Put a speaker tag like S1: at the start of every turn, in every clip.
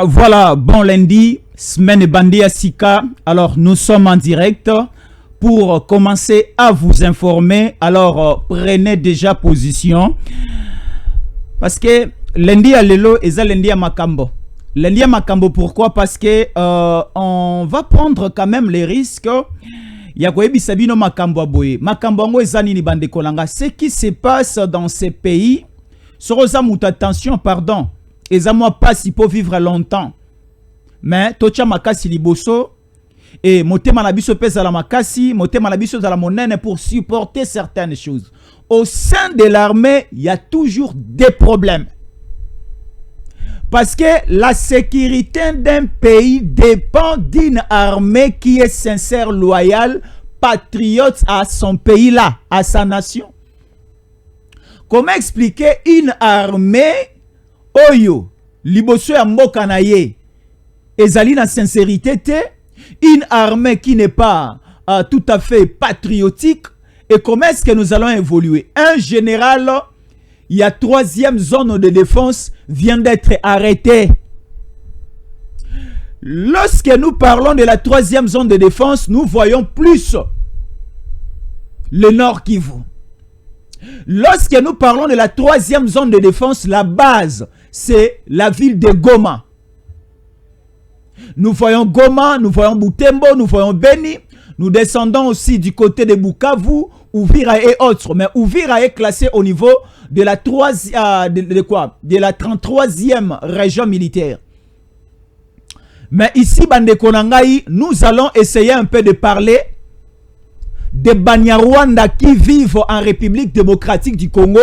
S1: Voilà, bon lundi, semaine bandé à Sika. Alors, nous sommes en direct pour commencer à vous informer. Alors, prenez déjà position. Parce que lundi à Lelo et lundi à Makambo. Lundi à Makambo, pourquoi? Parce que on va prendre quand même les risques. Il y a Sabino Makambo Aboye. Makambo Ngo ezani ni bande kolanga. Ce qui se passe dans ces pays, Sorosa Mouta, attention, pardon. Ezamwa pas si pour vivre longtemps. Mais tocha makasi liboso et motema na biso pesa la makasi, motema na biso za la monnaie pour supporter certaines choses. Au sein de l'armée, il y a toujours des problèmes. Parce que la sécurité d'un pays dépend d'une armée qui est sincère, loyale, patriote à son pays-là, à sa nation. Comment expliquer une armée Oyo, liboso ya mboka na ye, ezali na sincérité te, une armée qui n'est pas tout à fait patriotique, et comment est-ce que nous allons évoluer? Un général, il y a 3e zone de défense, vient d'être arrêté. Lorsque nous parlons de la 3e zone de défense, nous voyons plus le Nord Kivu. Lorsque nous parlons de la 3e zone de défense, la base, c'est la ville de Goma. Nous voyons Goma, nous voyons Butembo, nous voyons Beni. Nous descendons aussi du côté de Bukavu, Uvira et autres. Mais Uvira est classé au niveau de la, de la 33e région militaire. Mais ici, Bande Konangai, nous allons essayer un peu de parler des Banyarwanda qui vivent en République démocratique du Congo,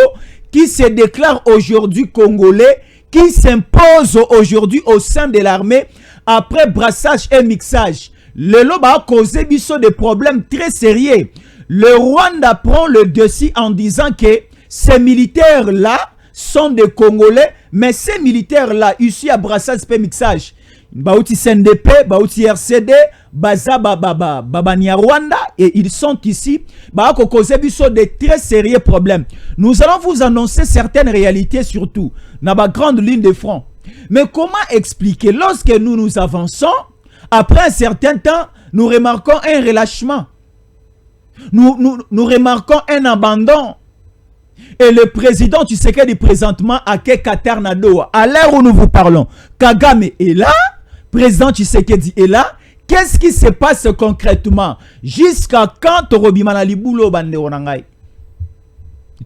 S1: qui se déclarent aujourd'hui congolais, qui s'imposent aujourd'hui au sein de l'armée après brassage et mixage. Le Loba a causé des problèmes très sérieux. Le Rwanda prend le dessus en disant que ces militaires-là sont des Congolais, mais ces militaires-là, issus à brassage et mixage, Baouti CNDP, Baouti RCD, Baza Babania Rwanda, et ils sont ici, bah causé de très sérieux problèmes. Nous allons vous annoncer certaines réalités, surtout dans la grande ligne de front. Mais comment expliquer lorsque nous avançons, après un certain temps, nous remarquons un relâchement, nous remarquons un abandon. Et le président Tshisekedi présentement à Qatar Nadoa, à l'heure où nous vous parlons, Kagame est là, président Tshisekedi est là. Qu'est-ce qui se passe concrètement? Jusqu'à quand Torobimana Libulo Bande Onangai?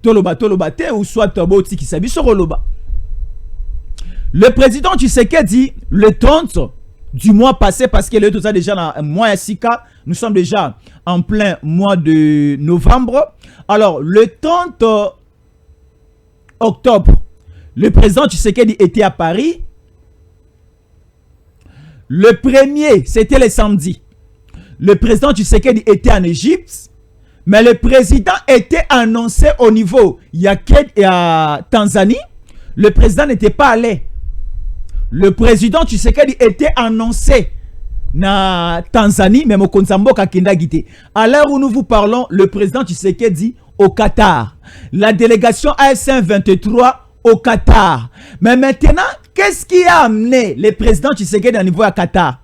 S1: Toloba te ou soit Toboti qui s'habille sur Oloba. Le président Tshisekedi, le 30 du mois passé, parce que le tout ça déjà dans un mois à Sika, nous sommes déjà en plein mois de novembre. Alors, le 30 octobre, le président Tshisekedi était à Paris. Le 1er, c'était le samedi. Le président Tshisekedi était en Égypte. Mais le président était annoncé au niveau Yaket et à Tanzanie. Le président n'était pas allé. Le président Tshisekedi était annoncé na Tanzanie, mais Mokonzambo Kakenda Gite. À l'heure où nous vous parlons, le président Tshisekedi au Qatar. La délégation AFC 23 au Qatar. Mais maintenant, qu'est-ce qui a amené le président Tshisekedi à niveau à Qatar?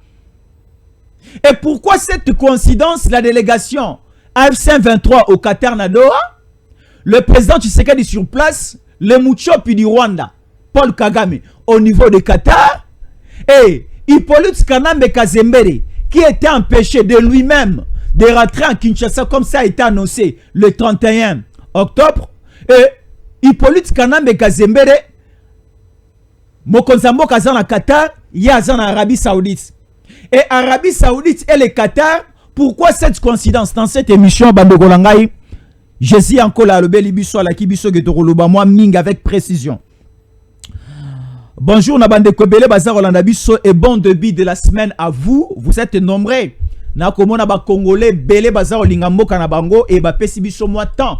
S1: Et pourquoi cette coïncidence, la délégation AFC 23 au Qatar Nadoa, le président Tshisekedi sur place, le Mouchopi du Rwanda, Paul Kagame, au niveau de Qatar, et Hippolyte Kanambe Kazembere, qui était empêché de lui-même de rentrer en Kinshasa, comme ça a été annoncé le 31 octobre, et Hippolyte Kanambe Kazembere, Mokonzambo Kazan à Qatar, Yazan en Arabie Saoudite. Et Arabie Saoudite et le Qatar, pourquoi cette coïncidence dans cette émission Bandogolangai? Je suis encore là, le bel Ibiso, la Kibiso Getoroloba, moi, Ming avec précision. Bonjour, Nabande Kobele, Bazar Rolanda Biso, et bon début de la semaine à vous. Vous êtes nombreux. Nakomona ba Congolais, Bele Bazar Olingambo Kanabango, et ba Pesibiso moi tant.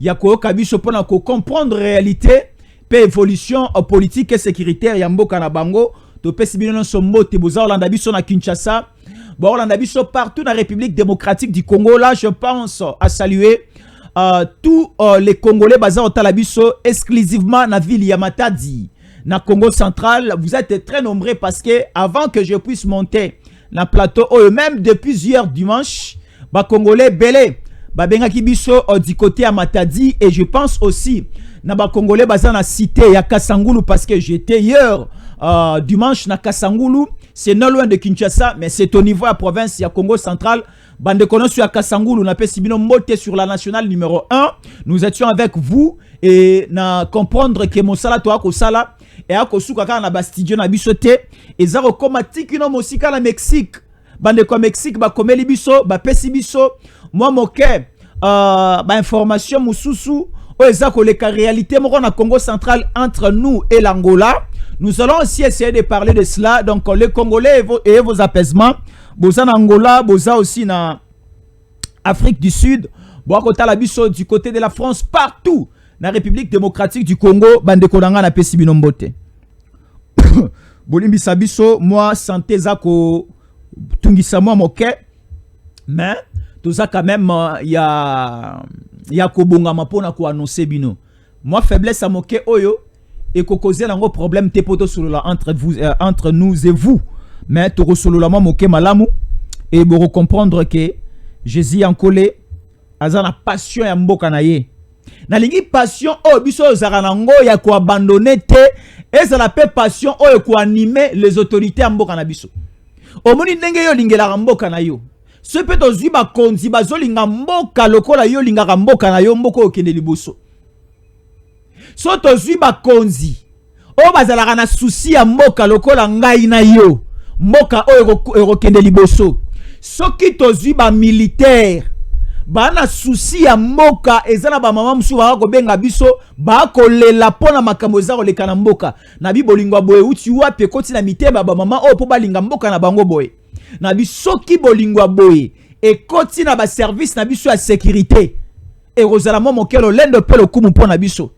S1: Yako Kabiso pour comprendre réalité, pe évolution politique et sécuritaire, Yambo Kanabango, to Pesibino Sombo, Teboza Rolanda Biso na Kinshasa. Bon, Rolanda Biso partout dans la République démocratique du Congo. Là, je pense à saluer tous les Congolais Bazar Otalabiso exclusivement na ville Yamatadi. na Congo central, vous êtes très nombreux parce que avant que je puisse monter na plateau, même depuis plusieurs dimanches, ba Congolais belé, ba bengaki biso du côté à Matadi, et je pense aussi na ba Congolais baza na cité ya Kasangulu parce que j'étais hier dimanche na Kasangulu, c'est non loin de Kinshasa, mais c'est au niveau de la province ya Congo central. Bande konosu ya Kasangulu, na pe sibino moté sur la nationale numéro 1. Nous étions avec vous et na comprendre que mosala to akosala et akosuka kaka na bastudio na biso te ezako koma tikino mosika na Mexique. Bande ko Mexique ba komeli biso ba pesi biso moi moke ba information mususu o ezako le réalité moko na Congo central entre nous et l'Angola. Nous allons aussi essayer de parler de cela. Donc les Congolais et vos apaisements, boza na Angola, boza aussi na Afrique du Sud, boakota la biso du côté de la France, partout na République démocratique du Congo, bande konanga na pesi binombote. Bolimbi sabiso, moi santé zako tungisa moi moke, mais tout ça quand même ya kobonga mapona ko annoncer bino. Moi faiblesse à moke oyo et ko causer un problème tepoto solo la entre nous et vous, mais to solo la moke malamu et pour comprendre que Jésus en collé azana passion ya mboka na ye. Na lingi passion o biso zaranango ya ko abandonner te et ça la passion o ko animer les autorités ya mboka na biso. Omoni ndenge yo lingela mboka na yo. Ce peut ozi ba konzi bazolinga mboka lokola yo linga mboka na yo mboko okende liboso. So tozwi ba konzi o bazalaka na souci ya mboka lokola ngai na yo mboka o ekokende liboso. Soki tozwi ba militaire ba na souci ya mboka ezala ba mama musu ba ko benga biso ba ko lela pona makambo za ko lekana mboka na bibolingwa boye uti wape koti na miteba ba mama o po balinga mboka na bango boye na bisoki bolingwa boye e koti na ba service na biso ya sécurité e rozala mo mokelo lendo pe lo kumu pona biso.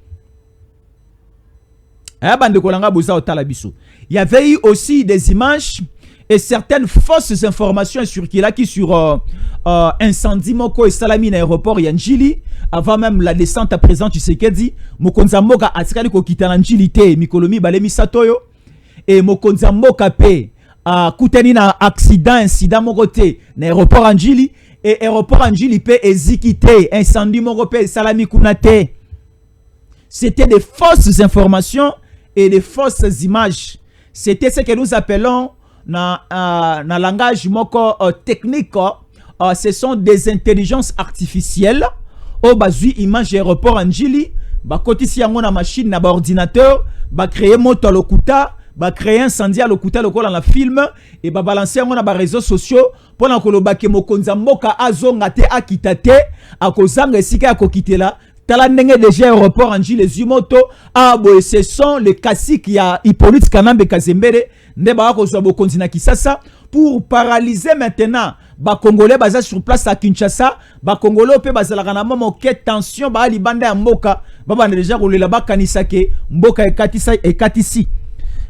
S1: Il y avait eu aussi des images et certaines fausses informations circulent qui sur incendie moko et salami na aéroport Yanjili avant même la descente à présent tu sais qu'elle dit mokonza moka atikali ko kitana Njili te mikolomi balemi satoyo et mokonza moka pe kuteni na incident moko te na aéroport Njili et aéroport Njili pe ezikite incendie moko pe salami kunate. C'était des fausses informations et des fausses images. C'était ce que nous appelons na langage moko technique. Ce sont des intelligences artificielles. Au bazui image aéroport Njili, ba kotisi yango na machine na ba ordinateur, ba créer moto lokuta, ba créer incendie à lokuta lokola na film et ba balancer yango na ba réseaux sociaux pour na koloba ke mokonza mboka azonga te akitate akozanga esika akokitela. Tala ndenge déjà aéroport Njili les Zumoto boy ce sont les classiques ya Hippolyte Kanambe Kazembere nde ba ko zo bokonzi na Kisasa pour paralyser maintenant ba Congolais baza sur place à Kinshasa ba Congolais pe bazalaka na mama ke tension ba libanda ya mboka baba déjà kolela ba kanisa ke mboka ekatisi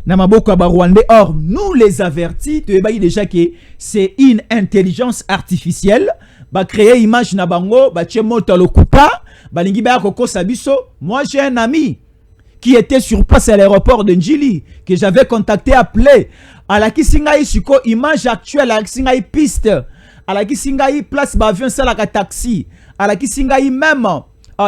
S1: na maboko ba Rwandais. Or nous les avertis te ba déjà que c'est une intelligence artificielle ba créer image na bango ba tie moto lokuta. Balingi ba koko sabiso. Moi j'ai un ami qui était sur place à l'aéroport de Njili que j'avais contacté, appelé à la Kisingaï suko image actuelle à la Kisingaï piste à la Kisingaï place bavion ça la taxi à la Kisingaï même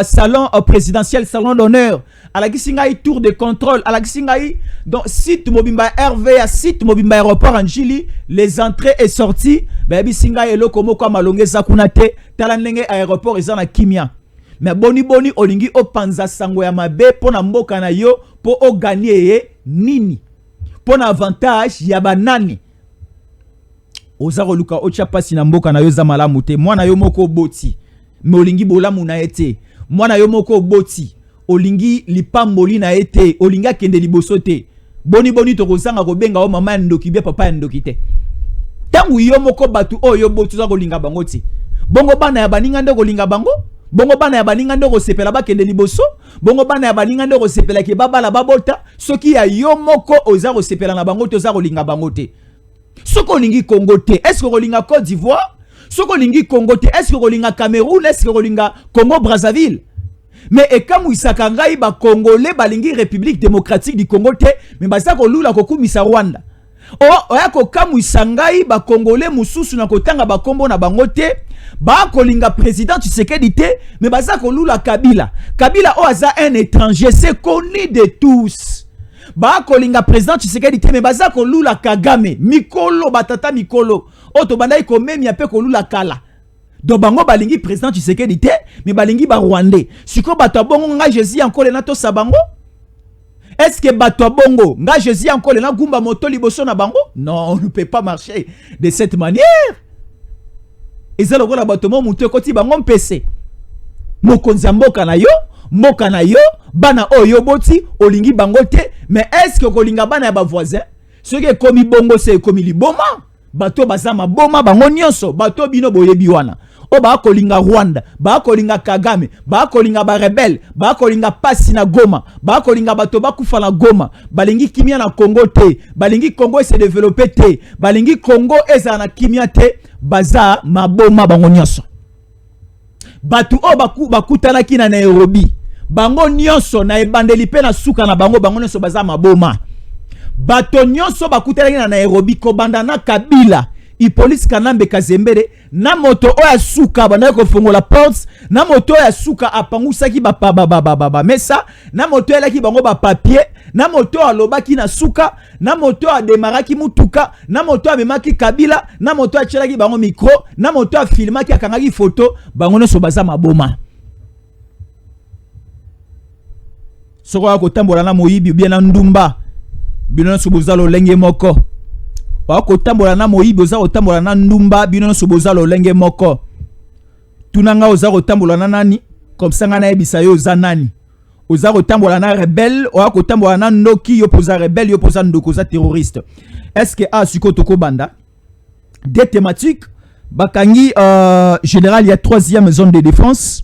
S1: salon présidentiel salon d'honneur à la Kisingaï tour de contrôle à la Kisingaï donc site mobimba RV à site mobimba aéroport Njili les entrées et sorties baby Singaï eloko moko malonge zakunate talanenge aéroport ezana kimia. Mais boni olingi o panza sango ya mabe pona mboka na yo po o gagner nini pona avantage ya banani ozaro luka o chapasi na mboka na yo za malamu te mwana yo moko boti me olingi bolamu na ete mwana yo moko boti olingi lipamboli na ete olinga kende liboso te boni to kozanga ko benga o mama ndoki be papa ndoki te tangu yo moko batu o yo boti za ko linga bango ti bongo bana ya baninga ndo ko linga bango. Bongo bana ya baninga ndoko sepela bakende liboso. Bongo bana ya baninga ndoko sepela ke babala babota. Soki ya yo moko oza ko sepela na bango te oza ko linga bango te. Soko lingi Congo te. Est-ce que ko linga Côte d'Ivoire? Soko lingi Congo te. Est-ce que ko linga Cameroun? Est-ce que ko linga Congo Brazzaville? Mais et comme Isaka ngai ba Congolais balingi République démocratique du Congo te, mais baza ko lula ko kumisa Rwanda. Oya ko kamu isangai ba Congolais mususu na kotanga ba kombo na bango te, ba kolinga président Tshisekedi te, mais baza ko lula Kabila. Kabila o aza un étranger, c'est connu de tous. Ba kolinga président Tshisekedi te, mais baza ko lula Kagame, Mikolo batata Mikolo. O to bandai ko memi ape ko lula Kala. Do bango balingi président Tshisekedi te, mais balingi ba Rwandais. Siko bato bongo nga Jésus encore na to sabango? Est-ce que bato bongo nga Jésus encore na gumba moto liboso na bango? Non, on ne peut pas marcher de cette manière. Ezalo ko na bato mo mutu koti bango mpese. Mokonzi mboka na yo, bana oyo boti olingi bango te, mais est-ce que kolinga bana ya ba voisin? Ce qui est komi bongo c'est komi liboma. Bato bazama boma bango nyonso, bato bino boyebi wana. O ba kolinga Rwanda, ba kolinga Kagame, ba kolinga ba rebelle, ba kolinga pasi na Goma, ba kolinga bato ba kufa na Goma, balingi kimia na Congo te, balingi Congo se développer te, balingi Congo eza na kimia te, baza maboma bango nyonso. Bato o bakutana ki na Nairobi, bango nyonso na ebandeli pe na suka na bango nyonso baza maboma. Bato nyonso bakutana ki na Nairobi ko bandana Kabila. Ipolis Kanambe Kazembere na moto oya suka bana ko fongola porte na moto oya suka apangusa ki ba mesa na moto ela ki bango ba papier na moto alobaki na suka na moto a demaraki mutuka na moto amemaki Kabila na moto achelaki bango micro na moto a filmaki akangaki photo bango no baza maboma. Soko ko tambola na moyibi bien na ndumba bino so bozalo lenge moko. Wako tambola na moyibi oza otambola na ndumba bino so bozalo lenge moko. Tunanga oza otambola na nani? Comme ça ngana ebisa yo oza nani? Oza otambola na rebelle, wako tambola na ndoki yo poza rebelle yo poza ndoko za terroriste. Est-ce que a suko toko banda? Des thématiques bakangi général il y a 3e zone de défense.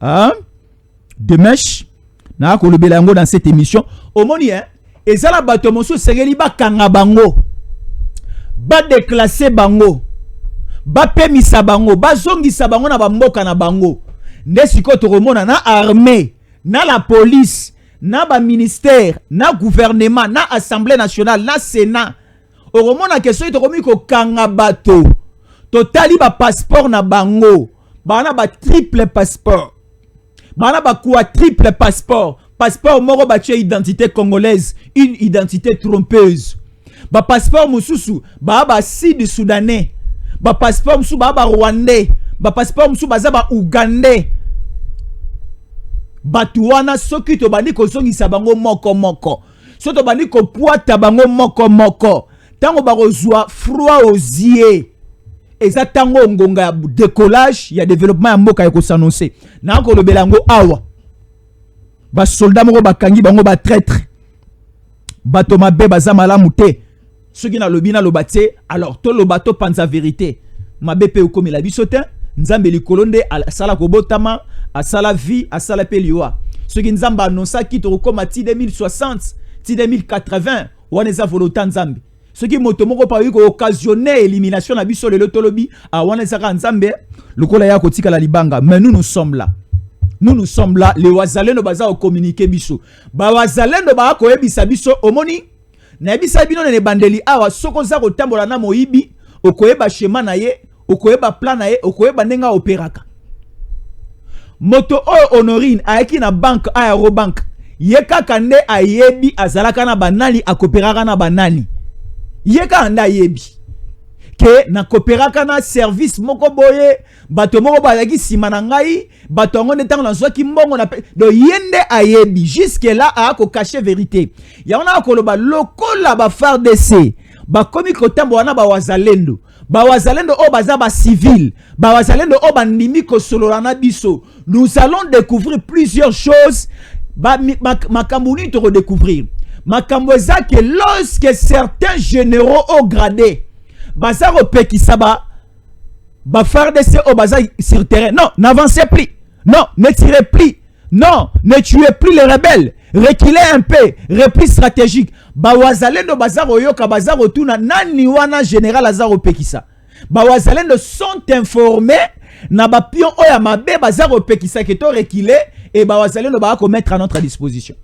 S1: Hein? De mèche. Na ko lobela ngo dans cette émission. Omoni hein? Et ça la bato mosu segeli ba kanga bango, ba déclasser bango, ba pemisa bango, ba zongisa bango na bamboka na bango. Nde siko to remona na armée, na la police, na ba ministère, na gouvernement, na assemblée nationale, na sénat. O remona question to komi ko kanga bato. Totali ba passeport na bango, ba na ba triple passeport. Ba na ba quadruple passeport. Passeport moro bache identité congolaise, une identité trompeuse. Ba passeport mususu ba sud soudanais. Ba passeport mususu ba rwandais. Ba passeport mususu ba ougandais. Batuwana soki to bandi ko zongisa bango moko. So to bandi ko puata bango moko. Tango ba kozwa froid aux yeux. Eza tango ngonga décollage, il y a développement ya mboka ko s'annoncer. Na ko lobelango awa. Ba soldat moko bakangi bango ba traître. Bato mabe baza malamu te. Ceux qui na lobina lobate, alors to lobato panza vérité. Mabe pe okomi la bisote, nzambe likolonde asala ko botama, asala vie, asala pe liwa. Ceux qui nzamba annonça ki to koma ti 2060, ti 2080, waneza volonté nzambe. Ceux qui motomoko pa ko occasionner élimination na biso le lotolobi, a waneza ka nzambe, lokola ya kotika la libanga, mais nous sommes là. Nous sommes là, les wazalendo baza au communiquer biso. Ba wazalendo ba ko ebisa biso omoni. Na ebisa bino ne bandeli awa soko za ko tambola na moyibi, okoyeba schéma na ye, okoyeba plan na ye, okoyeba ndenga operaka. Moto o Honorine aeki na banque Aerobank. Yeka kande ayebi azalaka na banali akoperaka na banani. Yeka anda yebi. Ke na koperaka na service moko boye bato moko balaki sima na ngai bato ngo netango na zwaki mbongo na do yende ayebi jusque là a ko cacher vérité ya ona ko loba lokola ba FARDC ba komi ko tambo wana ba wazalendo o baza ba civil ba wazalendo o bandimi ko solola na biso. Nous allons découvrir plusieurs choses ba makambuni to redécouvrir makambo za que lorsque certains généraux au gradé Bazar Pekisaba, FARDC au bazar sur terrain. Non, n'avancez plus. Non, ne tirez plus. Non, ne tuez plus les rebelles. Reculez un peu. Repli stratégique. Bawazale do bazar oyoka bazar otuna nani wana général Azaro Pekisa. Ba wazalendo sont informés na ba pion oya mabe baza repekisa ke to reculer et ba wazalendo ba ko mettre à notre disposition.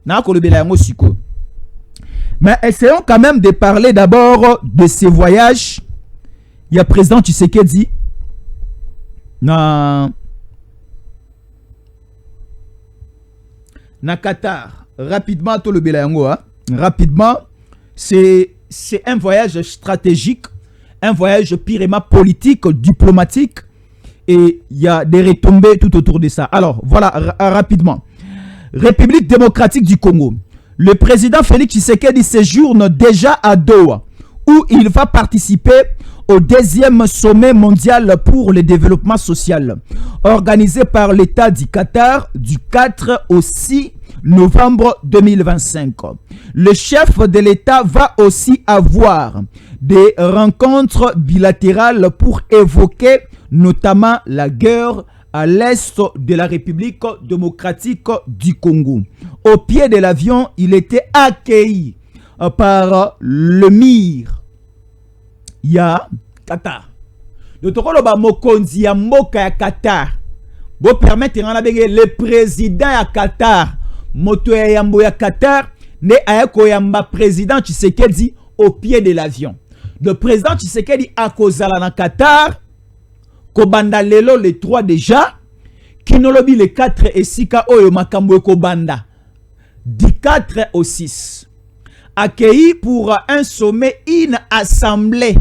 S1: Na ko lebela yango siko. Mais essayons quand même de parler d'abord de ces voyages. Il y a président Tshisekedi na Qatar. Rapidement, tout le Bélango, hein? Rapidement, c'est un voyage stratégique, un voyage purement politique, diplomatique, et il y a des retombées tout autour de ça. Alors, voilà, rapidement. République démocratique du Congo. Le président Félix Tshisekedi séjourne déjà à Doha, où il va participer au 2e sommet mondial pour le développement social, organisé par l'État du Qatar du 4 au 6 novembre 2025. Le chef de l'État va aussi avoir des rencontres bilatérales pour évoquer notamment la guerre à l'est de la République démocratique du Congo. Au pied de l'avion, il était accueilli par le MIR. Ya Qatar. Le tokoloba mokonzi ya mboka ya Qatar. Bo permettre le président ya Qatar, moto ya yambo ya Qatar, ne ayako yamba président Tshisekedi au pied de l'avion. Le président Tshisekedi a kozala na Qatar, kobanda lelo le 3 déjà, kinolobi le 4 et sika oyo makambo kobanda. Du 4 au 6. Accueilli pour un sommet, une assemblée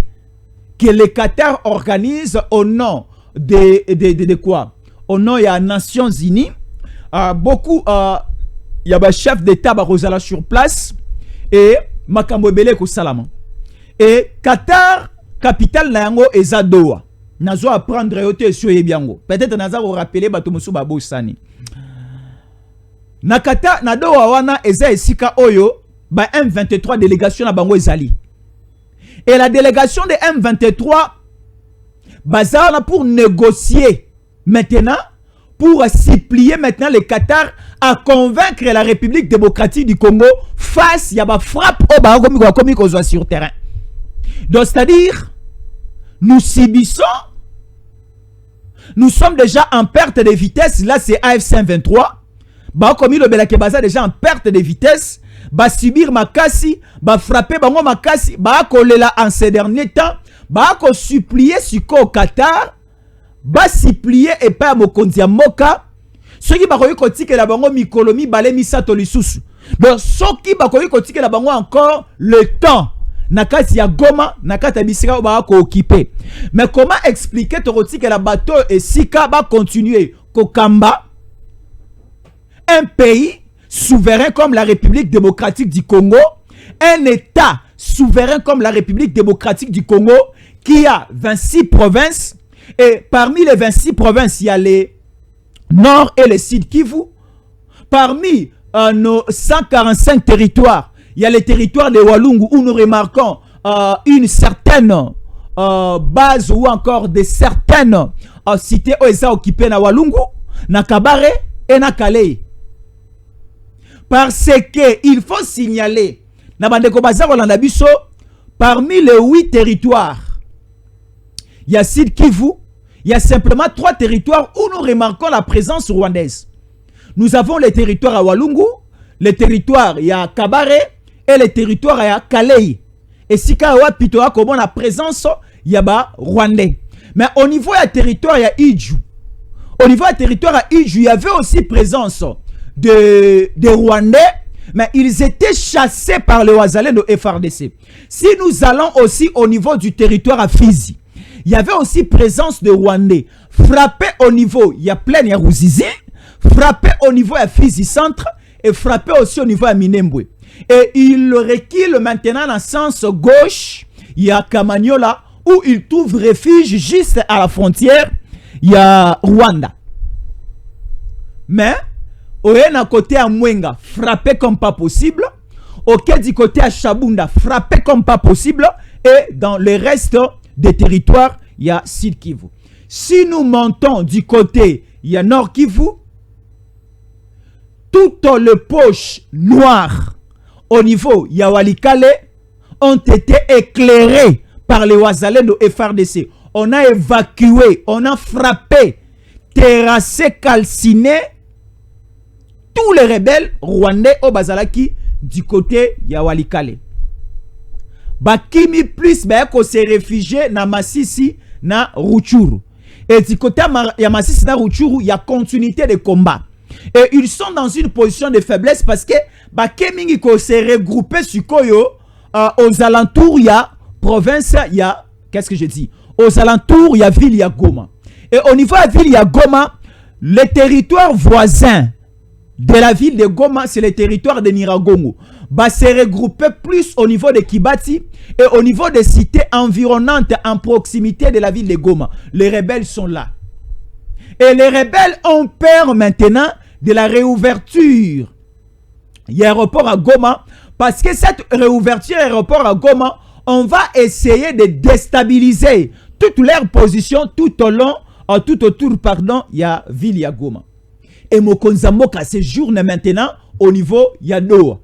S1: que le Qatar organise au nom de quoi? Au nom des Nations Unies. Beaucoup, il y a des chefs d'État sur place et makambo belé ko salama. Et Qatar, capitale Nayango et Doha. Nazo apprendre yote sur Ebiango. Peut-être naza vous rappeler batomusu babosani. Na Qatar, na Doha wana eza esika oyo ba M23 délégation na bango ezali. Et la délégation de M23 bazarna pour négocier maintenant, pour supplier maintenant le Qatar à convaincre la République démocratique du Congo face à la frappe au sur terrain. Donc c'est-à-dire, nous subissons, nous sommes déjà en perte de vitesse, là c'est AFC M23, comme le Belakebasa déjà en perte de vitesse, ba subir makasi, ba frapper bango makasi, ba kolela en ces derniers temps, ba ko supplier au Qatar, ba supplier et pas mokonzi ya moka, ceux qui ba koyi kotike la bango mikolomi bale misato lisusu. Donc ceux qui ba koyi kotike la bango encore le temps nakati ya Goma, nakati ya bisika ba ko occuper. Mais comment expliquer to kotike la bateau et sika ba continuer kokamba un pays souverain comme la République démocratique du Congo, un État souverain comme la République démocratique du Congo qui a 26 provinces et parmi les 26 provinces, il y a les Nord et le Sud Kivu. Parmi nos 145 territoires, il y a les territoires de Walungu où nous remarquons une certaine base ou encore de certaines cités occupées na Walungu, na Kabare et na Kalei. Parce qu'il faut signaler, parmi les 8 territoires, il y a Sud Kivu, il y a simplement 3 territoires où nous remarquons la présence rwandaise. Nous avons les territoires à Walungu, les territoires il y a Kabare et les territoires il y a Kalei. Et si Kawa Pitoa comme la présence il y a rwandais. Mais au niveau du territoire il y a Iju. Au niveau du territoire à Iju, il y avait aussi présence des Rwandais, mais ils étaient chassés par les Wazalendo FRDC. Si nous allons aussi au niveau du territoire à Fizi, il y avait aussi présence de Rwandais. Frappé au niveau, il y a plein de Ruzizi, frappé au niveau à Fizi Centre et frappé aussi au niveau à Minembwe. Et il recule maintenant dans le sens gauche, il y a Kamanyola, où il trouve refuge juste à la frontière, il y a Rwanda. Mais Oyena côté à Mwenga, frappé comme pas possible. Ok, du côté à Chabunda, frappé comme pas possible. Et dans le reste des territoires, il y a Sud Kivu. Si nous montons du côté, il y a Nord Kivu. Toutes les poches noires au niveau, il y a Walikale, ont été éclairées par les Wazalendo FRDC. on a évacué, on a frappé, terrassé, calciné tous les rebelles rwandais au Bazalaki du côté ya Walikale. Bakimi plus ko se réfugié na Masisi na Ruchuru. Et du côté ya Masisi na Ruchuru, il y a continuité de combat. Et ils sont dans une position de faiblesse parce que Bakemi ko se regroupé sur Koyo aux alentours, il y a province, il y a, qu'est-ce que je dis? Aux alentours, il y a ville, il y a Goma. Et au niveau de la ville, il y a Goma, les territoires voisins de la ville de Goma, c'est le territoire de Niragongo. Bah, c'est regroupé plus au niveau de Kibati et au niveau des cités environnantes en proximité de la ville de Goma. Les rebelles sont là. Et les rebelles ont peur maintenant de la réouverture. Il y a un aéroport à Goma. Parce que cette réouverture aéroport à Goma, on va essayer de déstabiliser toute leur position tout au long, tout autour, pardon, il y a ville, il y a Goma. Et Mokonzamboka séjourne maintenant au niveau Yadoa.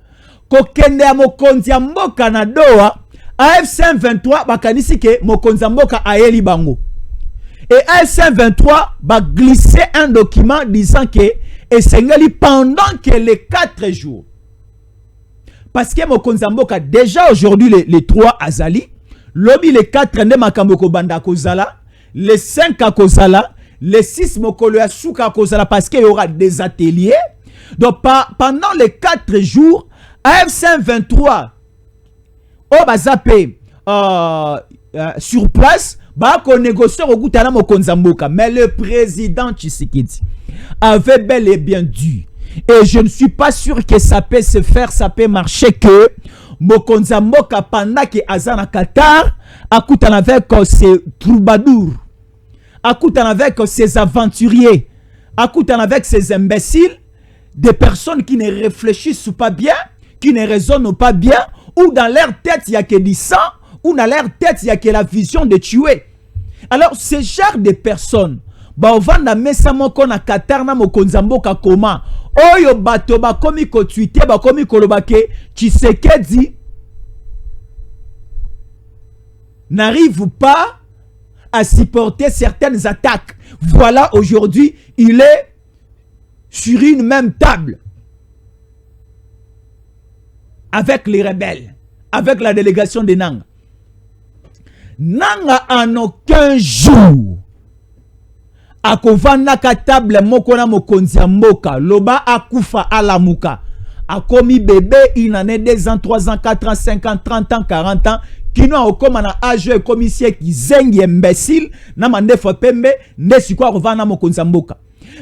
S1: Kokende ya Mokonzamboka na Doa, AF-23 bakanisi ke Mokonzamboka aeli bango. Et AF-23 va glisser un document disant que Esengeli pendant que les 4 jours. Parce que Mokonzamboka déjà aujourd'hui les 3 azali, lobby les 4 ne makamboko banda kozala, les 5 à kozala, les 6 mokolo ya souka kozala parce qu'il y aura des ateliers. Donc pendant les 4 jours, AF-23 au bazapé sur place, bah qu'on négocie au Goutana Mokonzamboka. Mais le président Tshisekedi avait bel et bien dû. Et je ne suis pas sûr que ça peut se faire, ça peut marcher que Mokonzamboka pendant que Azana Qatar accoutant avec ses troubadours, accoutant avec ses aventuriers, accoutant avec ses imbéciles, des personnes qui ne réfléchissent pas bien, qui ne raisonnent pas bien, ou dans leur tête il y a que du sang, ou dans leur tête il y a que la vision de tuer. Alors ce genre de personnes, bah on va na mesa moko na Qatar na Mokonzamboka koma oyo bato ba komi ko tweeter ba komi ko lobake Tshisekedi n'arrive pas à supporter certaines attaques. Voilà, aujourd'hui il est sur une même table avec les rebelles, avec la délégation de Nanga. Nanga en aucun jour akovanda ka table moko na Mokonzamboka loba akufa alamuka akomi bébé il en est 2 ans 3 ans 4 ans 5 ans 30 ans 40 ans kino okoma na âge commissaire qui zengi imbécile na mandefo pembe nde sikwa kovanda Mokonzamboka.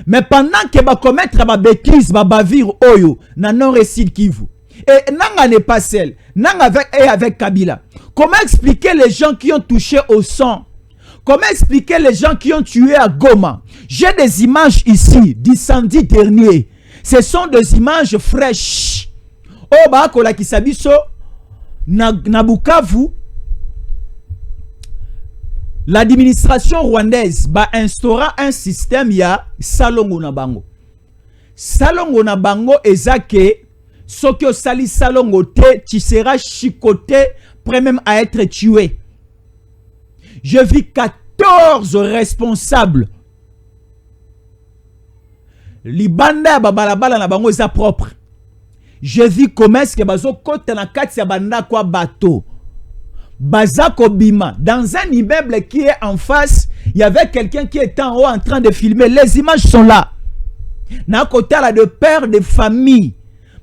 S1: Mais pendant que ba commettre ba bêtise ba bavire oyo na non-récit Kivu. Et Nanga n'est pas seul. Nanga avec Kabila. Comment expliquer les gens qui ont touché au sang? Comment expliquer les gens qui ont tué à Goma? J'ai des images ici du samedi dernier. Ce sont des images fraîches. Oh bah kola kisabiso na Bukavu. L'administration rwandaise va instaurer un système ya salongo na bango. Salongo na bango ezake Sokyo sali salongo te, tu seras chicoté, prêt même à être tué. Je vis 14 responsables. Libanda babalabala na bango eza propre. Je vis comment est-ce que bazo kota na kati ya banda kwa bateau. Bazako bima. Dans un immeuble qui est en face, il y avait quelqu'un qui était en haut en train de filmer. Les images sont là. Na kota la de pères de famille.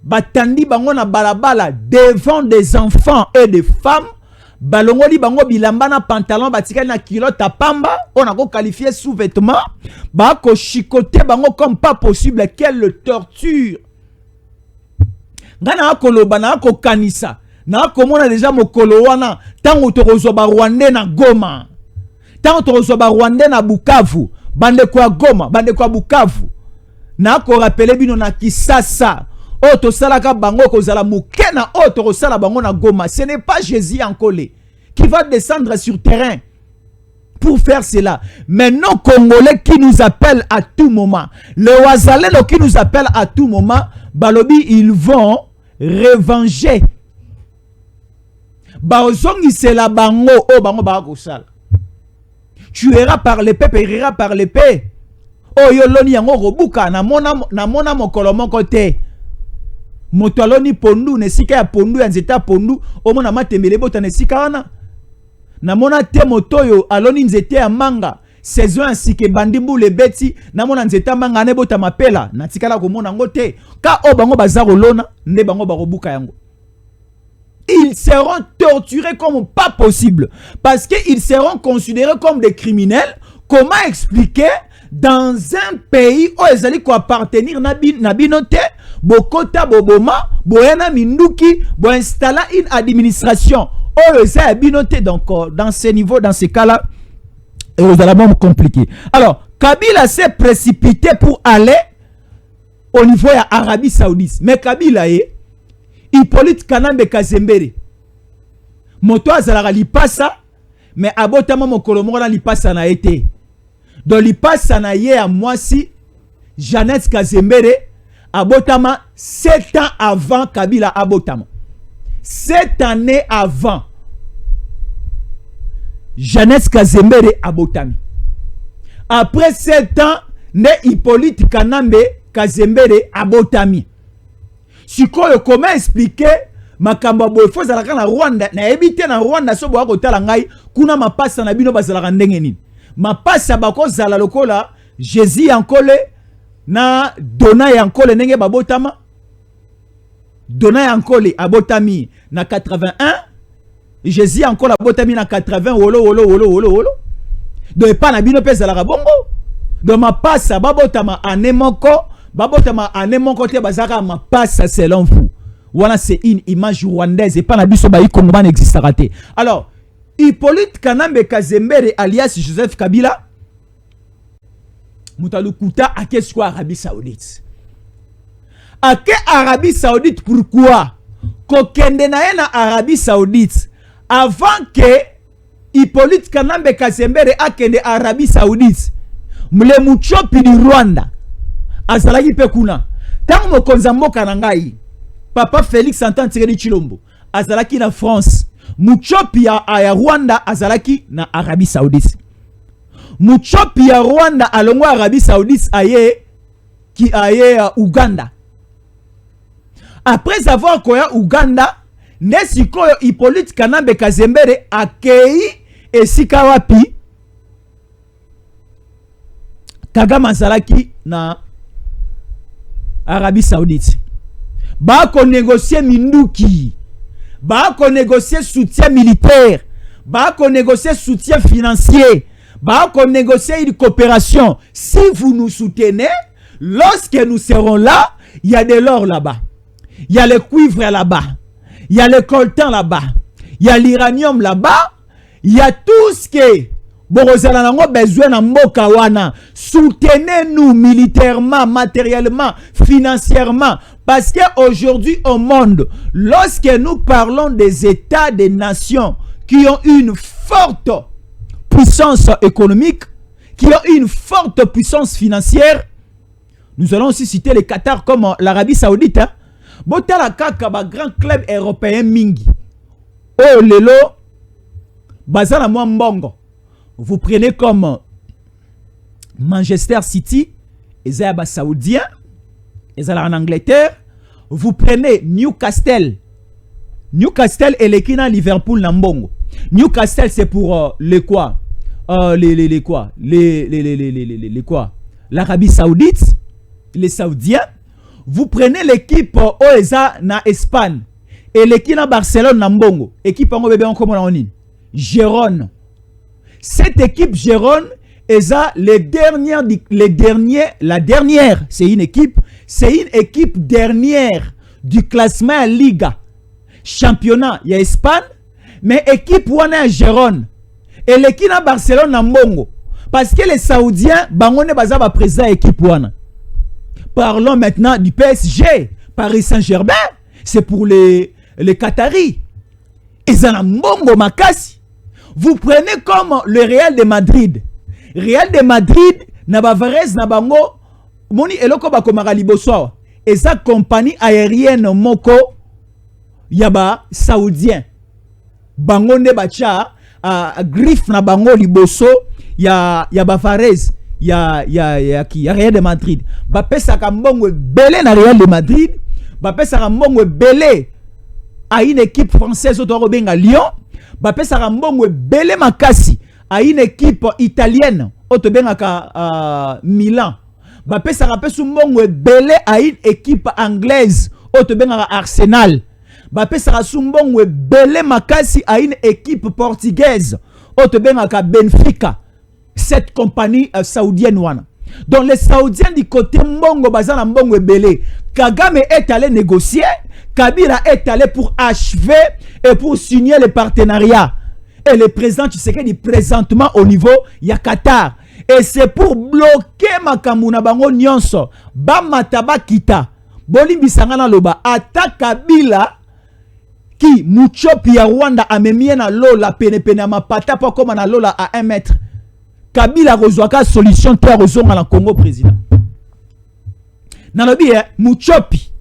S1: Batandi bango na balabala devant des enfants et des femmes. Balongoli bango bilamba na pantalon batikali na culotte à pamba. On a qualifié sous-vêtements. Bako chicoté bango comme pas possible. Quelle torture. Ngana akoloba na ako kanisa. Na akomona déjà mokolo wana. Tango torozo ba Rwandais na Goma. Tango torozo ba Rwandais na Bukavu. Bande kwa Goma. Bande kwa Bukavu. Na ako rappele bino na Kisasa. Oto salaka bango kozala mukena oto sala bango na Goma. Ce n'est pas Jésus en colé qui va descendre sur terrain pour faire cela. Mais nos Congolais qui nous appellent à tout moment, les Ouazalelo qui nous appellent à tout moment, balobi ils vont revenger. Baozongi c'est la bango o bango ba kosala. tuera par l'épée, périra par l'épée. Oh yo loni yango robuka na mona mokolo moko te. Moto aloni pondu nesika ya pondu ya nzeta pondu omona matembele bota nesika wana. Na mona te moto yo aloni nzete ya manga saison ainsi que bandimbu le beti na mona nzeta manga ne bota mapela na tikala ko mona ngo te ka o bango bazaro lona ne bango ba robuka yango. Ils seront torturés comme pas possible parce qu'ils seront considérés comme des criminels. Comment expliquer dans un pays où ils allaient appartenir na binote bokota boboma boyana minduki bo installer une administration où ils allaient binote. Donc dans ce niveau, dans ces cas-là, et vous allez vraiment compliqué. Alors Kabila s'est précipité pour aller au niveau de l'Arabie Saoudite, mais Kabila est Hippolyte Kanambe Kazembere moto azalaka lipasa mais abotama mokolo moko na lipasa na été. Donc lipasa na ye à mwasi Jeannette Kazembere abotama 7 ans avant Kabila abotama. 7 années avant Jeannette Kazembere abotami. Après 7 ans ne Hippolyte Kanambe Kazembere abotami. Sikoyo comment expliquer makambo boy fo zalaka na Rwanda na ebite na Rwanda so boako tala ngai kuna mapasa na bino bazalaka ndenge nini mapasa bako zala lokola Jésus yankole na Dona yankole ndenge babotama. Dona yankole abotami na 81, Jésus yankole abotami na 80 wolo donc pas na bino pesa la bongo donc mapasa babotama anemoko babotama anemoko te bazaka mapasa selon vous. Voilà, c'est une image rwandaise et pas la biso baï Congo n'existe raté. Alors, Hippolyte Kanambe Kazembere alias Joseph Kabila Moutaloukuta à qu'est-ce quoi Arabie Saoudite? À quelle Arabie Saoudite pourquoi? Kokende na Arabie Saoudite avant que Hippolyte Kanambe Kazembere akende Arabie Saoudite. Mle muchopi du Rwanda azalaki pe kuna. Tant mokonza mboka na ngai Papa Félix Antoine Tshisekedi Tshilombo azalaki na France. Muchopi ya Rwanda azalaki na Arabie Saoudite. Muchopi ya Rwanda alongo Arabie Saoudite aye Uganda. Après avoir koya Uganda, nesikoyo Hippolyte Kanambe Kazembere akei esika wapi Kagame azalaki na Arabie Saoudite. Bako négocier minduki, bako négocier soutien militaire, bako négocier soutien financier, bako négocier une coopération. Si vous nous soutenez, lorsque nous serons là, il y a de l'or là-bas, il y a le cuivre là-bas, il y a le coltan là-bas, il y a l'uranium là-bas, il y a tout ce que Borozala nango besoin na mboka wana. Soutenez-nous militairement, matériellement, financièrement. Parce qu'aujourd'hui au monde, lorsque nous parlons des États, des nations qui ont une forte puissance économique, qui ont une forte puissance financière, nous allons aussi citer les Qatar comme l'Arabie Saoudite. Botala kaka ba grand club européen mingi. Oh lelo, bazana mwa mbongo. Vous prenez comme Manchester City, ils sont saoudiens, ils sont en Angleterre. Vous prenez Newcastle. Newcastle et l'équipe à Liverpool Nambongo. Newcastle c'est pour les quoi? Les quoi? Les quoi? L'Arabie Saoudite, les Saoudiens. Vous prenez l'équipe OESA na Espagne et l'équipe à Barcelone Nambongo. Équipe en bébé en comment on dit? Gérone. Cette équipe Gérone est la dernière, c'est une équipe dernière du classement Liga. Championnat, il y a Espagne, mais équipe wana Gérone. Et l'équipe à Barcelone na Mbongo. Parce que les Saoudiens, bangone baza ba président équipe wana. Parlons maintenant du PSG, Paris Saint-Germain, c'est pour les Qataris. Ils ont Mbongo makasi. Vous prenez comme le Real de Madrid. Real de Madrid, Nabavarez, Nabango, Moni Eloko Bakomara Liboso. Et sa compagnie aérienne Moko, Yaba Saoudien. Bango ne bacha, Griffe Nabango Liboso, y a Bafarez, il y a Real de Madrid. Bape saka mbongo belé na Real de Madrid. Bape saka mbongo belé à une équipe française au Torobenga Lyon. Bape saka mbongo belé makasi à une équipe italienne au Tobenga Milan. Bape saka pesu mbongo belé à une équipe anglaise au Tobenga Arsenal. Bape saka mbongo belé makasi à une équipe portugaise au Tobenga Benfica. Cette compagnie saoudienne wana. Donc les Saoudiens du côté mbongo bazana mbongo belé. Kagame est allé négocier, Kabila est allé pour achever et pour signer le partenariat. Et le président Tshisekedi présentement au niveau ya Qatar. Et c'est pour bloquer makamuna bango nyonso. Ba mataba kita. Bolimbi sangana loba ata Kabila qui muchopi ya Rwanda amemie na lola pene pene mapata pa koma na lola à 1 mètre. Kabila rozwaka solution te rozonga na Congo président. Nalobi muchopi.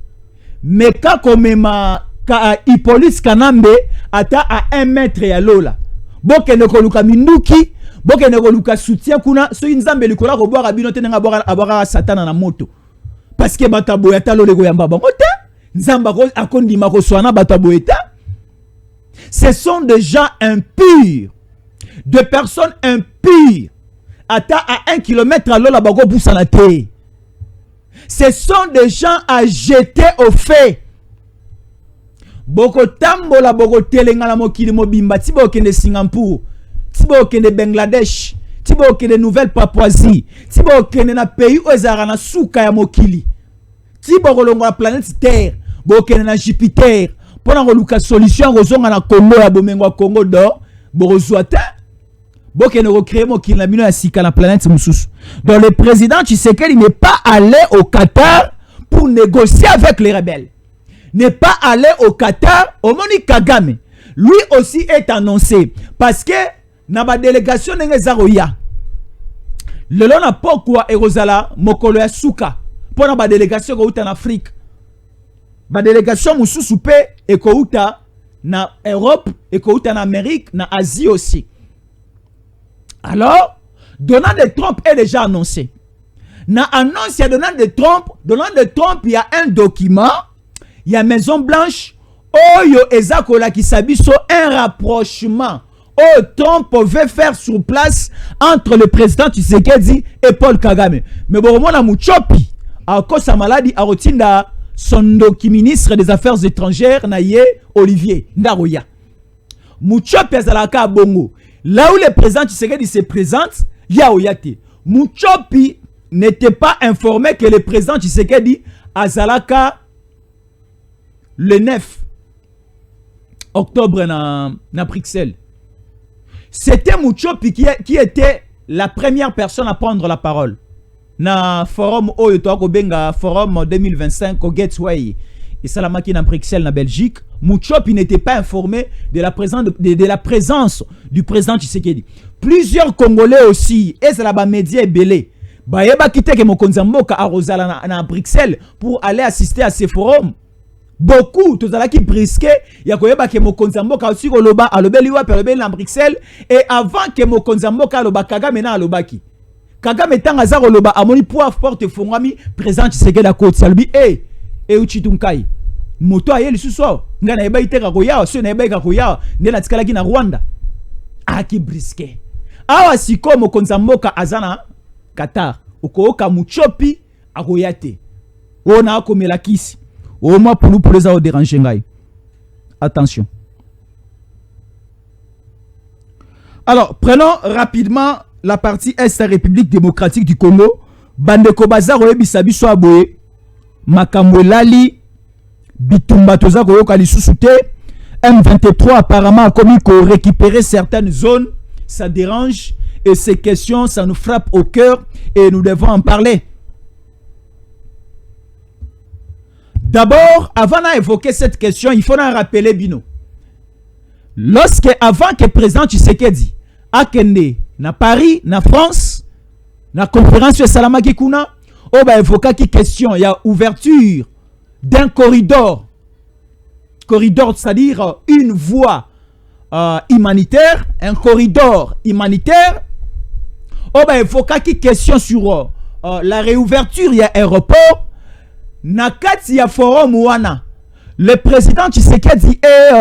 S1: Meka komema ka Hippolyte Kanambe ata à 1 mètre ya lola. Boke ne koluka minduki, boke ne koluka soutien kuna so nzambe likola ko boira bino te nga boira satana na moto. Parce que batabo ya talo lego yamba bango te. Nzamba ko akondima ko swana batabo eta. Ce sont des gens impurs. Des personnes impures. Ata à 1 kilomètre à lola bago poussana te. Ce sont des gens à jeter au feu. Boko tambola boko telengala mokili mobimba tibo kende Singapour, tibo kende Bangladesh, tibo kende Nouvelle-Papouasie, tibo kende na pays ozara na suka ya mokili. Tibo kolongo la planète Terre, boko kende na Jupiter, pona koluka solution rozonga na Congo ya bomengo ya Congo d'or, boko zwata. Boko kende recréer mokili na bino ya sika na planète mususu. Donc le président Tshisekedi n'est pas allé au Qatar pour négocier avec les rebelles. N'est pas allé au Qatar, au Moni Kagame. Lui aussi est annoncé. Parce que, dans la délégation de Zaroya, le long n'a pas quoi et Rosala, Mokolo ya Souka, pour la délégation en Afrique. La délégation Moussou Soupé et Kouta na Europe et Kouta en Amérique, en Asie aussi. Alors, Donald Trump est déjà annoncé. Dans l'annonce, il y a Donald Trump, il y a un document. Il y a Maison Blanche, Oyo Ezakola qui s'habille sur un rapprochement. Oh, Trump veut faire sur place entre le président Tshisekedi et Paul Kagame. Mais bon, on a Mouchopi, à cause de sa maladie, à Rotinda, son ministre des Affaires étrangères, Naye Olivier Ndaroya. Mouchopi Azalaka Bongo. Là où le président Tshisekedi se présente, il y a Oyate. Mouchopi n'était pas informé que le président Tshisekedi Azalaka le 9 octobre na Bruxelles. C'était Mouchopi qui était la première personne à prendre la parole. Na forum Benga forum 2025 au Gateway et Salamaki na Bruxelles na Belgique. Mouchopi n'était pas informé de la présence du président Tshisekedi. Plusieurs Congolais aussi et c'est là-bas médias belé. Bayeba kite ke Mokonzamboka à Rosala na Bruxelles pour aller assister à ces forums. Beaucoup, tout à qui brisqué, il y a que Mokonzamboka aussi Koloba, à l'obeliwa, à Bruxelles, et avant que Mokonzamboka Loba Kagame na Lobaki. Kagame Tangazar Loba, à mon poids porte Fongami, présent Tshisekedi à côte, Salbi, Uchitunkai. Moto aye le sous-so, Ngana Eba Ite Kakoya, ce n'est pas Kakoya, Nela Tkalaki na Rwanda. Ah, qui brisqué. Awa Siko Mokonzamboka Azana, Qatar, Okoka Mouchopi, Akoyate. On a comme la kisi. Au moins pour nous, pour les avoir dérangés. Attention. Alors, prenons rapidement la partie Est de la République démocratique du Congo. Bandeko Bazar, Oebisabi, Soaboe, Makamwelali, Bitumba, Toza, Koyokali, Sousouté. M23 apparemment a commis qu'on récupérer certaines zones. Ça dérange. Et ces questions, ça nous frappe au cœur. Et nous devons en parler. D'abord, avant d'évoquer cette question, il faut en rappeler Bino. Avant que le président Tshisekedi a kende na Paris, na France, na conférence de Salamaki Kuna, on va évoquer qui question, il y a ouverture d'un corridor, c'est-à-dire une voie humanitaire, un corridor humanitaire oh ben évoquer qui question sur la réouverture ya aéroport nakati ya forum wana. Le président Tshisekedi et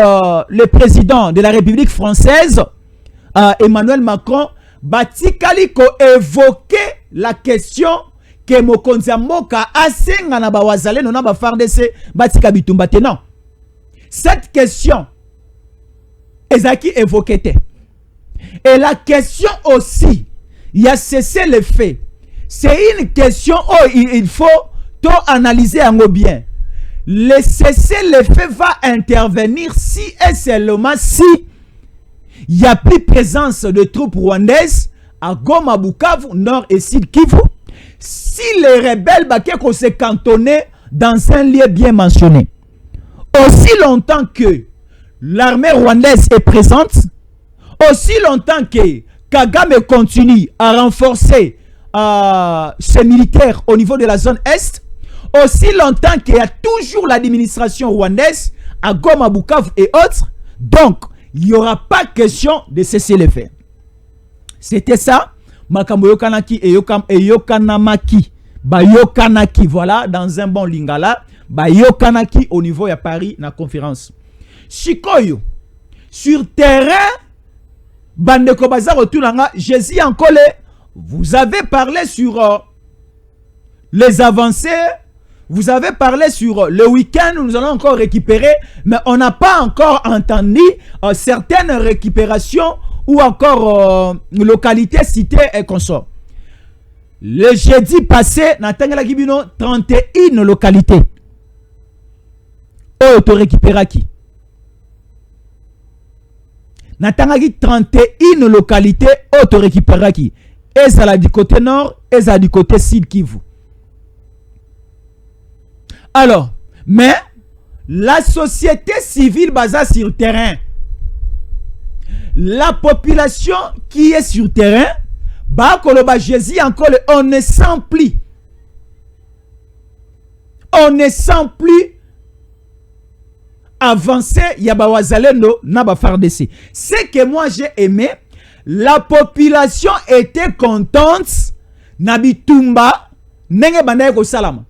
S1: le président de la République française Emmanuel Macron batikali ko évoquer la question que mokonzi mboka asenga na ba wazalendo na ba FARDC batika bitumba te. Non, cette question ezaki évoquée. Et la question aussi, il y a cessé le fait. C'est une question où il faut tout analyser en bien. Le cessez-le-feu va intervenir si et seulement si il n'y a plus présence de troupes rwandaises à Goma, Bukavu, Nord et Sud Kivu. Si les rebelles vont se cantonner dans un lieu bien mentionné. Aussi longtemps que l'armée rwandaise est présente, aussi longtemps que Kagame continue à renforcer ses militaires au niveau de la zone Est, aussi longtemps qu'il y a toujours l'administration rwandaise à Goma, Bukavu et autres, donc il n'y aura pas question de cesser le feu. C'était ça. Makambo yokanaki et yokanamaki. Ba yokanaki, voilà, dans un bon lingala. Ba yokanaki au niveau de Paris, na conférence. Shikoyo, sur terrain, Bandeko Bazar Otulanga, Jésus encore, vous avez parlé sur les avancées. Vous avez parlé sur le week-end, nous allons encore récupérer, mais on n'a pas encore entendu certaines récupérations ou encore localités citées et consorts. Le jeudi passé, Natangela Kibino, 31 localités. Auto récupéraki. Natangaki 31 localités auto récupéraki. Et ça du côté nord, et ça du côté sud Kivu. Alors, mais la société civile basée sur le terrain, la population qui est sur le terrain, Jésus encore, on ne sent plus. On ne sent plus avancer, Yabawazalendo, Naba FARDC. Ce que moi j'ai aimé, la population était contente, Nabitumba, Nenge Bandaye ko Salama.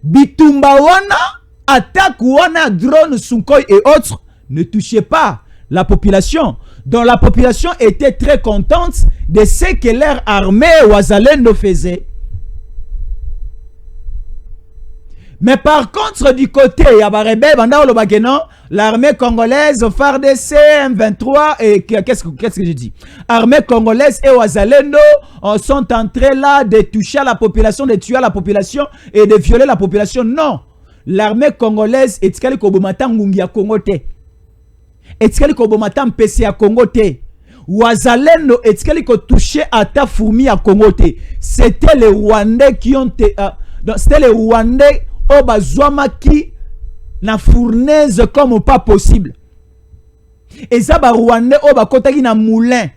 S1: Bitumba wana, attaque wana, drone, Sunkoi et autres, ne touchez pas la population. Donc la population était très contente de ce que leur armée Wazalendo faisait. Mais par contre, du côté, l'armée congolaise, FARDC, M23, et qu'est-ce que je dis? Armée congolaise et Wazalendo sont en train là de toucher la population, de tuer la population et de violer la population. Non. L'armée congolaise est tkali kobomata ngungi ya Congo te. Est tkali kobomata mpesi ya Congo te. Wazalendo est tkali ko toucher à ta fourmi à Congo te. C'était les Rwandais qui ont c'était les Rwandais au bazwamaki na fournaise comme pas possible. Et ça ba Rwandais au bakotaki na moulin.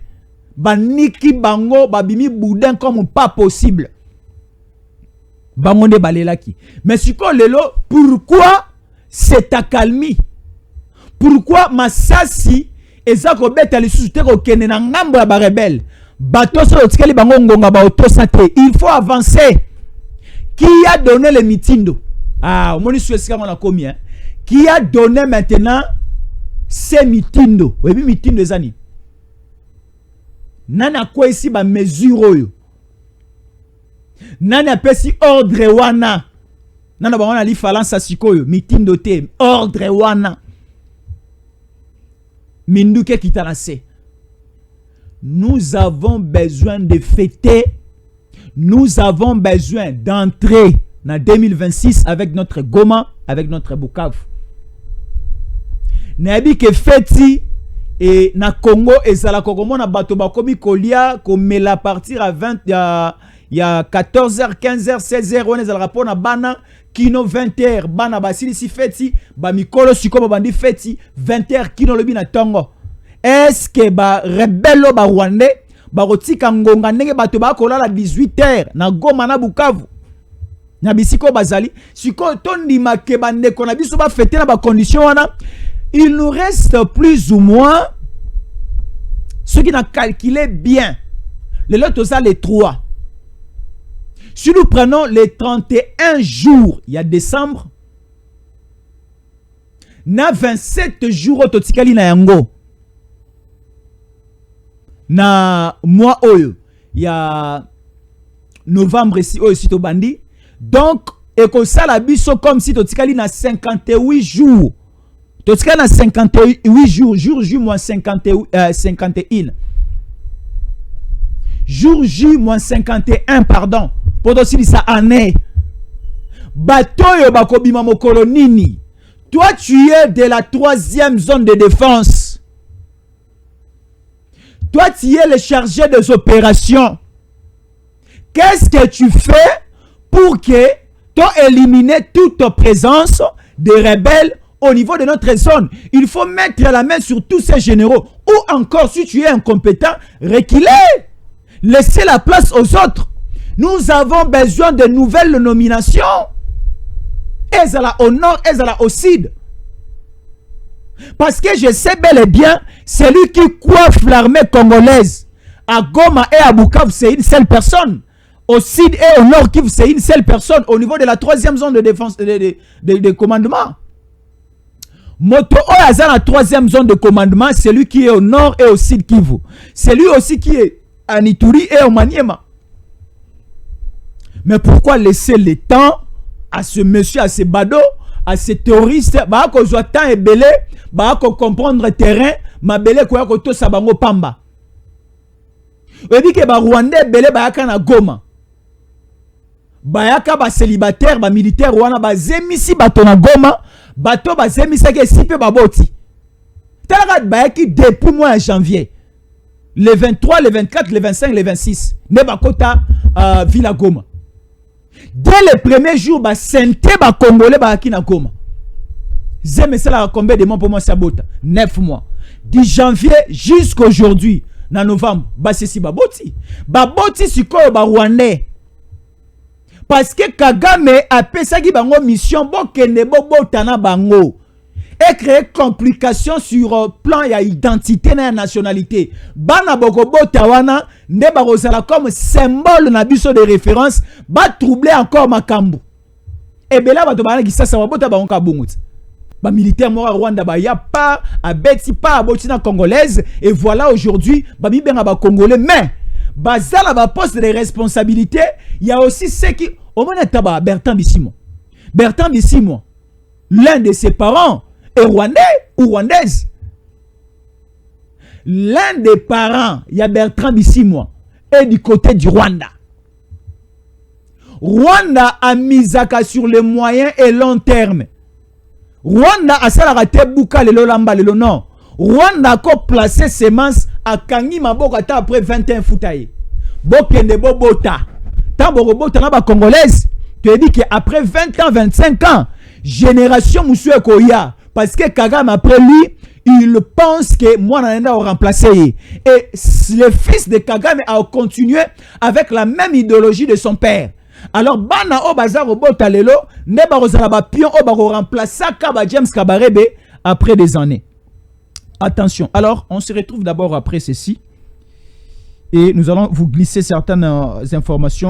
S1: Baniki bango babimi boudin comme pas possible. Bangonde balelaki. Mais siko lelo, pourquoi c'est accalmie? Pourquoi Masasi ezako beta lisusu te ko kene na ngambo ya ba rebelle? Bato so otikeli bango ngonga ba otosate. Il faut avancer. Qui a donné le mitindo? Ah, on a combien? Qui a donné maintenant ces mitindo? Oui, mitindo des années. Nana quoi ici ba mesure? Nana pesi ordre wana. Nana ba wana li falansa sikoyo mitindo te ordre wana. Minduke kitanase. Nous avons besoin de fêter. Nous avons besoin d'entrer en 2026 avec notre Goma, avec notre Bukavu. Nabi ke feti et na Congo et Zala Kogomo na bato bakomi kolia comme la partir à 20 il y a 14h, 15h, 16h on est à rapport na bana kino 20h bana basili si feti ba mikolo sikoba bandi feti 20h kino lobi na tongo. Est-ce que ba rebello ba Rwandais barotika ngonga ndenge bato bakolala 18h na Goma na Bukavu na bisiko bazali siko tondi makeba ndeko na biso ba fêter na ba condition wana. Il nous reste plus ou moins ce qui n'a calculé bien Les lots, ça les 3. Si nous prenons les 31 jours, il y a décembre, na 27 jours au totikali na yango. Na mois oyo, il y a novembre ici, aussi au bandi. Donc, et que ça la biso comme si totikali na 58 jours. Totikali na 58 jours, jour J moins 51. Jour J moins 51, pardon. Pour aussi ça année. Batoyo bakobima mokolo nini. Toi, tu es de la 3e zone de défense. Toi, tu es le chargé des opérations. Qu'est-ce que tu fais pour que tu éliminer toute présence de rebelles au niveau de notre zone? Il faut mettre la main sur tous ces généraux. Ou encore, si tu es incompétent, reculer. Laissez la place aux autres. Nous avons besoin de nouvelles nominations. Ezala au nord, Ezala au sud. Parce que je sais bel et bien, celui qui coiffe l'armée congolaise à Goma et à Bukavu, c'est une seule personne. Au sud et au nord, c'est une seule personne. Au niveau de la 3e zone de défense de commandement. Moto Oyaza, la 3e zone de commandement, c'est lui qui est au nord et au sud Kivu. C'est lui aussi qui est à Ituri et au Maniema. Mais pourquoi laisser le temps à ce monsieur, à ce bado, à ces terroristes, bah qu'on soit temps et belé, bah qu'on comprendre le terrain, ma belé quoi qu'on tout sabango pamba. On dit que bah Rwandais belé bah kana Goma, bah yaka bah célibataire, bah militaire wana bah zemisi bato na Goma, bato bah zemisi ke sipe bah boti. Telagat bah yaki depuis mois de janvier, le 23, le 24, le 25, le 26, ne bah kota Villa Goma. Dès le premier jour, bah senté bah congolais bah qui na Goma. Zeme c'est la combien de mois pour moi sabota? 9 mois. Du janvier jusqu'à aujourd'hui, na novembre, bah c'est si bah boti. Bah boti si quoi bah Rwandais. Parce que Kagame a pensé qu'il bango mission bo kende bo botana bango. Et créer complications sur plan ya identité na nationalité. Bana boko botawana ne ba rozala comme symbole na biso de référence ba troubler encore makambu. Et bela ba to bana ki sasa ba bota bango ka bongout. Ba militaire mora Rwanda ba ya pas a beti pas a botina congolaise et voilà aujourd'hui ba mi benga ba congolais mais bazala ba poste de responsabilité, il y a aussi ceux qui au moins taba Bertrand Bisimon. Bertrand Bisimon, l'un de ses parents est rwandais ou rwandaise. L'un des parents, il y a Bertrand Bisimon, est du côté du Rwanda. Rwanda a mis sur les moyens et long terme. Rwanda a salarate bouka le lamba le non. Rwanda a placé ses mains à Kangi Mabokata après 21 foutaye. Bokende bobota. Tant bobota na ba congolaise, tu as dit qu'après 20 ans, 25 ans, génération Moussoué Koya, parce que Kagame après lui, il pense que moi Nanda a remplacé. Et le fils de Kagame a continué avec la même idéologie de son père. Alors, Bana o bazar au botalelo, ne barozala ba pion o baro remplacer Kaba James Kabarebe après des années. Attention. Alors, on se retrouve d'abord après ceci. Et nous allons vous glisser certaines informations